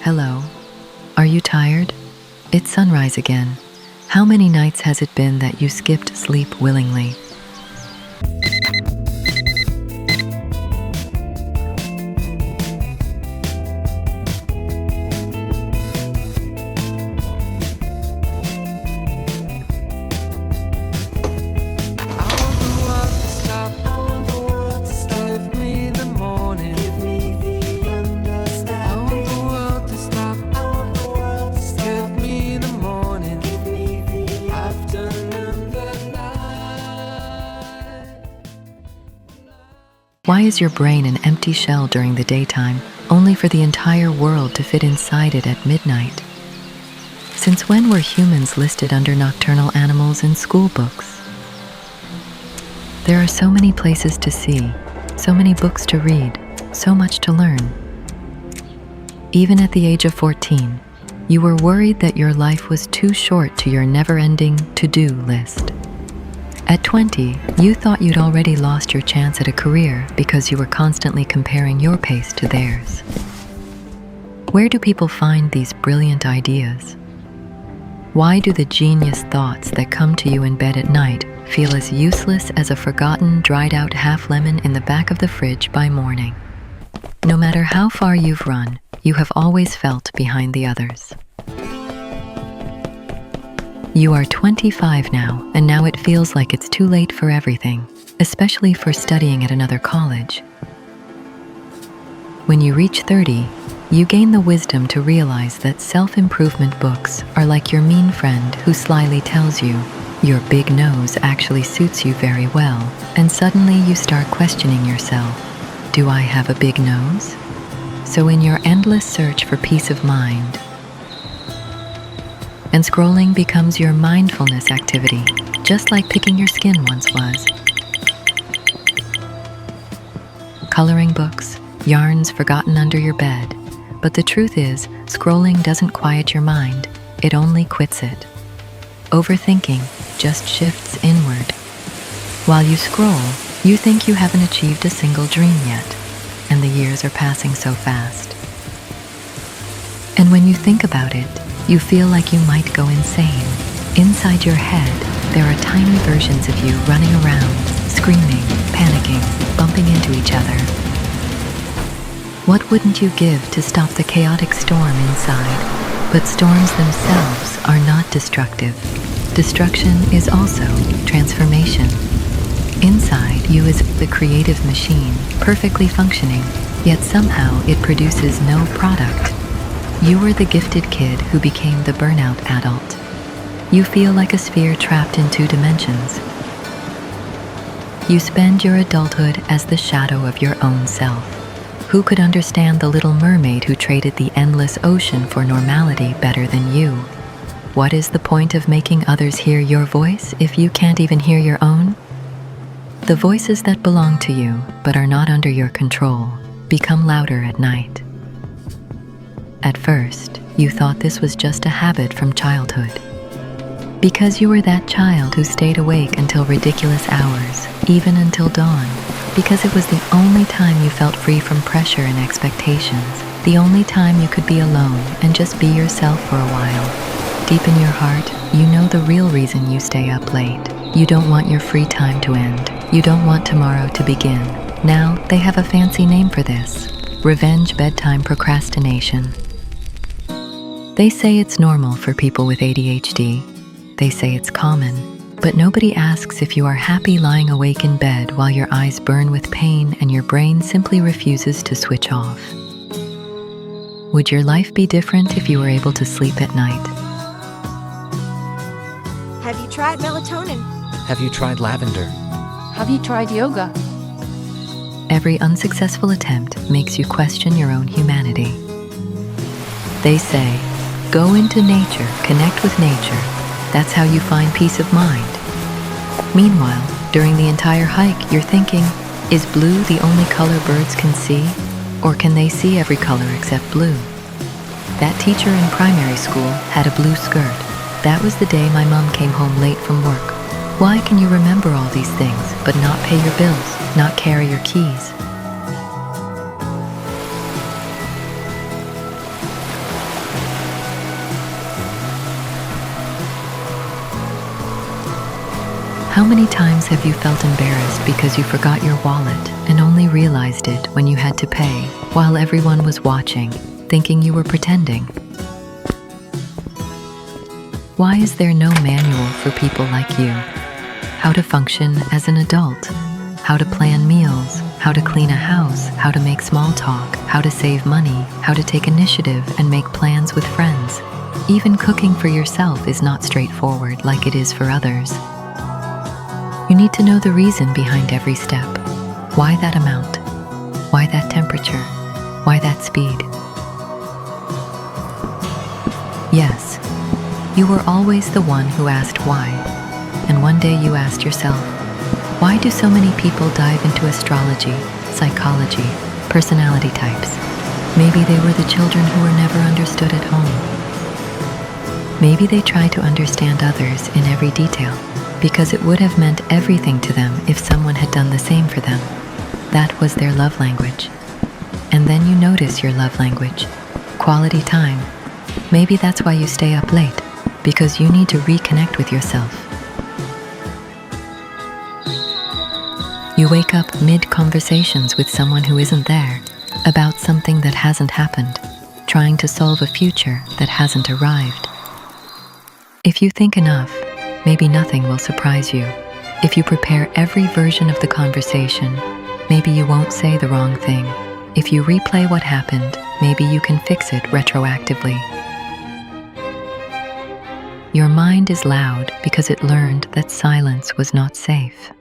Hello. Are you tired? It's sunrise again. How many nights has it been that you skipped sleep willingly? Why is your brain an empty shell during the daytime, only for the entire world to fit inside it at midnight? Since when were humans listed under nocturnal animals in school books? There are so many places to see, so many books to read, so much to learn. Even at the age of 14, you were worried that your life was too short to your never-ending to-do list. At 20, you thought you'd already lost your chance at a career because you were constantly comparing your pace to theirs. Where do people find these brilliant ideas? Why do the genius thoughts that come to you in bed at night feel as useless as a forgotten, dried-out half-lemon in the back of the fridge by morning? No matter how far you've run, you have always felt behind the others. You are 25 now, and now it feels like it's too late for everything, especially for studying at another college. When you reach 30, you gain the wisdom to realize that self-improvement books are like your mean friend who slyly tells you your big nose actually suits you very well, and suddenly you start questioning yourself. Do I have a big nose? So in your endless search for peace of mind, and scrolling becomes your mindfulness activity, just like picking your skin once was. Coloring books, yarns forgotten under your bed. But the truth is, scrolling doesn't quiet your mind, it only quits it. Overthinking just shifts inward. While you scroll, you think you haven't achieved a single dream yet, and the years are passing so fast. And when you think about it, you feel like you might go insane. Inside your head, there are tiny versions of you running around, screaming, panicking, bumping into each other. What wouldn't you give to stop the chaotic storm inside? But storms themselves are not destructive. Destruction is also transformation. Inside you is the creative machine, perfectly functioning, yet somehow it produces no product. You were the gifted kid who became the burnout adult. You feel like a sphere trapped in 2 dimensions. You spend your adulthood as the shadow of your own self. Who could understand the little mermaid who traded the endless ocean for normality better than you? What is the point of making others hear your voice if you can't even hear your own? The voices that belong to you but are not under your control become louder at night. At first, you thought this was just a habit from childhood. Because you were that child who stayed awake until ridiculous hours, even until dawn. Because it was the only time you felt free from pressure and expectations. The only time you could be alone and just be yourself for a while. Deep in your heart, you know the real reason you stay up late. You don't want your free time to end. You don't want tomorrow to begin. Now, they have a fancy name for this. Revenge bedtime procrastination. They say it's normal for people with ADHD. They say it's common, but nobody asks if you are happy lying awake in bed while your eyes burn with pain and your brain simply refuses to switch off. Would your life be different if you were able to sleep at night? Have you tried melatonin? Have you tried lavender? Have you tried yoga? Every unsuccessful attempt makes you question your own humanity. They say, go into nature, connect with nature. That's how you find peace of mind. Meanwhile, during the entire hike, you're thinking, is blue the only color birds can see? Or can they see every color except blue? That teacher in primary school had a blue skirt. That was the day my mom came home late from work. Why can you remember all these things, but not pay your bills, not carry your keys? How many times have you felt embarrassed because you forgot your wallet and only realized it when you had to pay while everyone was watching, thinking you were pretending? Why is there no manual for people like you? How to function as an adult, how to plan meals, how to clean a house, how to make small talk, how to save money, how to take initiative and make plans with friends. Even cooking for yourself is not straightforward like it is for others. You need to know the reason behind every step. Why that amount? Why that temperature? Why that speed? Yes, you were always the one who asked why. And one day you asked yourself, why do so many people dive into astrology, psychology, personality types? Maybe they were the children who were never understood at home. Maybe they try to understand others in every detail, because it would have meant everything to them if someone had done the same for them. That was their love language. And then you notice your love language, quality time. Maybe that's why you stay up late, because you need to reconnect with yourself. You wake up mid-conversations with someone who isn't there, about something that hasn't happened, trying to solve a future that hasn't arrived. If you think enough, maybe nothing will surprise you. If you prepare every version of the conversation, maybe you won't say the wrong thing. If you replay what happened, maybe you can fix it retroactively. Your mind is loud because it learned that silence was not safe.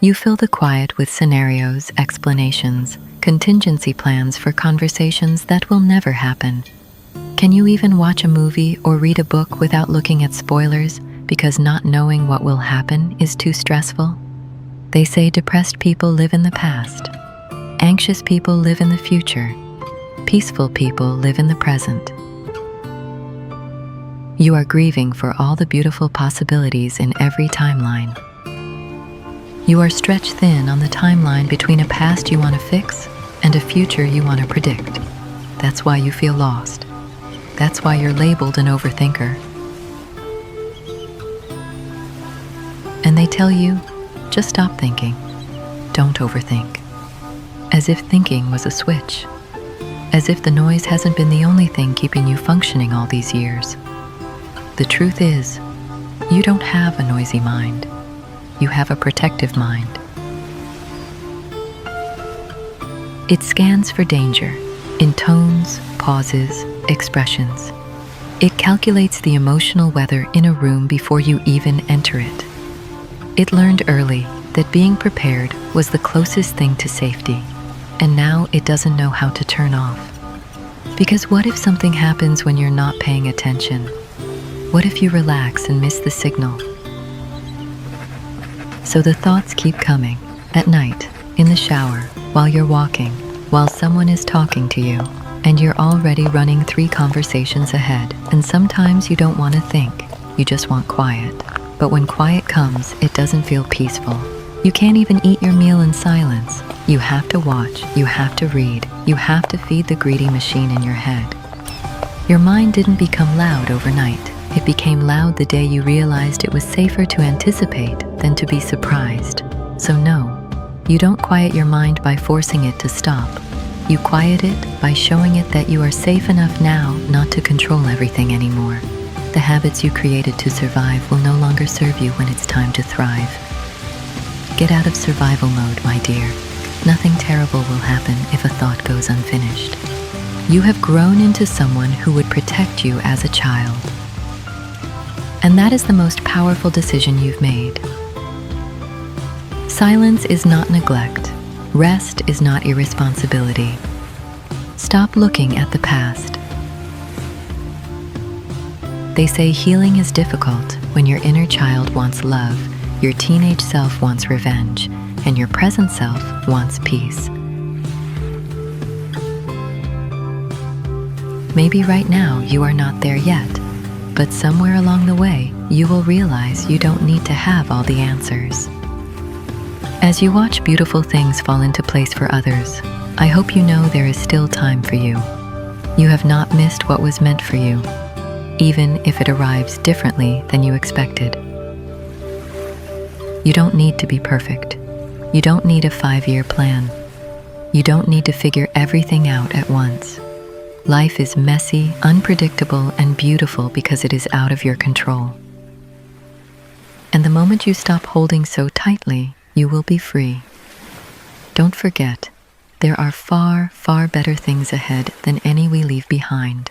You fill the quiet with scenarios, explanations, contingency plans for conversations that will never happen. Can you even watch a movie or read a book without looking at spoilers because not knowing what will happen is too stressful? They say depressed people live in the past. Anxious people live in the future. Peaceful people live in the present. You are grieving for all the beautiful possibilities in every timeline. You are stretched thin on the timeline between a past you want to fix and a future you want to predict. That's why you feel lost. That's why you're labeled an overthinker. And they tell you, just stop thinking. Don't overthink. As if thinking was a switch. As if the noise hasn't been the only thing keeping you functioning all these years. The truth is, you don't have a noisy mind. You have a protective mind. It scans for danger in tones, pauses, expressions. It calculates the emotional weather in a room before you even enter it. It learned early that being prepared was the closest thing to safety, and now it doesn't know how to turn off. Because what if something happens when you're not paying attention? What if you relax and miss the signal? So the thoughts keep coming, at night, in the shower, while you're walking, while someone is talking to you, and you're already running 3 conversations ahead. And sometimes you don't want to think, you just want quiet. But when quiet comes, it doesn't feel peaceful. You can't even eat your meal in silence. You have to watch, you have to read, you have to feed the greedy machine in your head. Your mind didn't become loud overnight. It became loud the day you realized it was safer to anticipate than to be surprised. So no, you don't quiet your mind by forcing it to stop. You quiet it by showing it that you are safe enough now not to control everything anymore. The habits you created to survive will no longer serve you when it's time to thrive. Get out of survival mode, my dear. Nothing terrible will happen if a thought goes unfinished. You have grown into someone who would protect you as a child. And that is the most powerful decision you've made. Silence is not neglect. Rest is not irresponsibility. Stop looking at the past. They say healing is difficult when your inner child wants love, your teenage self wants revenge, and your present self wants peace. Maybe right now you are not there yet, but somewhere along the way you will realize you don't need to have all the answers. As you watch beautiful things fall into place for others, I hope you know there is still time for you. You have not missed what was meant for you, even if it arrives differently than you expected. You don't need to be perfect. You don't need a 5-year plan. You don't need to figure everything out at once. Life is messy, unpredictable, and beautiful because it is out of your control. And the moment you stop holding so tightly, you will be free. Don't forget, there are far, far better things ahead than any we leave behind.